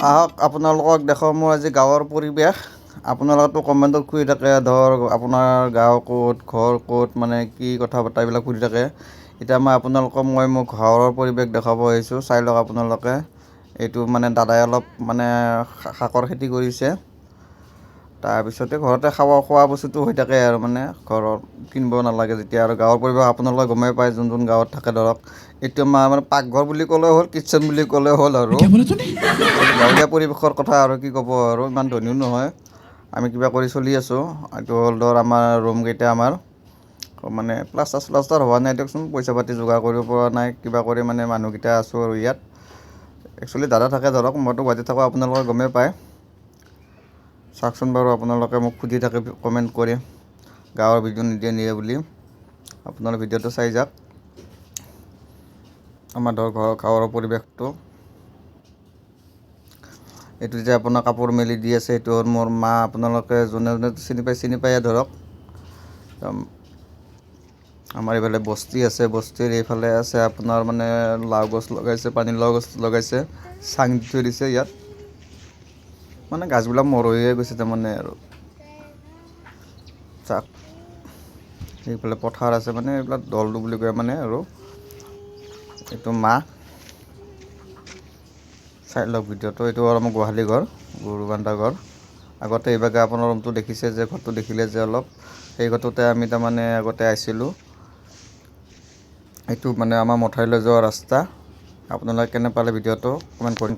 আহক আপোনালোকক দেখাওঁ মোৰ আজি গাঁৱৰ পৰিৱেশ। আপোনালোকেতো কমেণ্টত সুধি থাকে ধৰ আপোনাৰ গাঁও ক'ত, ঘৰ ক'ত, মানে কি কথা বতৰা এইবিলাক সুধি থাকে। এতিয়া আপোনালোকক মোৰ ঘৰৰ পৰিৱেশ দেখাব আহিছোঁ, চাই লওক আপোনালোকে। এইটো মানে দাদাই অলপ মানে শাকৰ খেতি কৰিছে। তাৰপিছতে ঘৰতে খোৱা বস্তুটো হৈ থাকে আৰু মানে ঘৰত কিনিব নালাগে যেতিয়া। আৰু গাঁৱৰ পৰিৱেশ আপোনালোকে গমেই পায়, যোন গাঁৱত থাকে ধৰক। এইটো মানে পাকঘৰ বুলি ক'লেও হ'ল, কিটচেন বুলি ক'লেও হ'ল আৰু গাঁৱলীয়া পৰিৱেশৰ কথা আৰু কি ক'ব আৰু, ইমান ধনীও নহয়, আমি কিবা কৰি চলি আছোঁ। এইটো হ'ল ধৰ আমাৰ ৰুমকেইটা আমাৰ মানে প্লাষ্টাৰ হোৱা নাই দিয়কচোন, পইচা পাতি যোগাৰ কৰিব পৰা নাই, কিবা কৰি মানে মানুহকেইটা আছোঁ আৰু ইয়াত। একচুৱেলি দাদা থাকে ধৰক, মইতো গুৱাহাটীত থাকোঁ, আপোনালোকে গমেই পায়। চাওকচোন বাৰু, আপোনালোকে মোক সুধি থাকে কমেণ্ট কৰি গাঁৱৰ ভিডিঅ' নিদিয়ে বুলি। আপোনালোকে ভিডিঅ'টো চাই যাওক। আমাৰ ধৰ গাঁৱৰ পৰিৱেশটো এইটো যে আপোনাৰ কাপোৰ মেলি দি আছে, সেইটো হ'ল মোৰ মা। আপোনালোকে যোনে যোনে চিনি পায় ধৰক। আমাৰ এইফালে বস্তি আছে, বস্তিৰ এইফালে আছে আপোনাৰ মানে লাও গছ লগাইছে, পানীলাও গছ লগাইছে, চাং দি থৈ দিছে ইয়াত। মানে গাছবিলাক মৰহিয়ে গৈছে তাৰমানে আৰু চাওক। সেইফালে পথাৰ আছে, মানে এইবিলাক দলটো বুলি কয় মানে আৰু। এইটো মাহ, চাই লওক ভিডিঅ'টো। এইটো হ'ল আমাৰ গোহালি ঘৰ, গৰু বন্ধা ঘৰ। আগতে এইভাগে আপোনাৰ ৰুমটো দেখিছে যে, ঘৰটো দেখিলে যে অলপ, সেই ঘৰটোতে আমি তাৰমানে আগতে আছিলোঁ। এইটো মানে আমাৰ মঠাইলৈ যোৱা ৰাস্তা। আপোনালোকে কেনে পালে ভিডিঅ'টো কমেণ্ট কৰি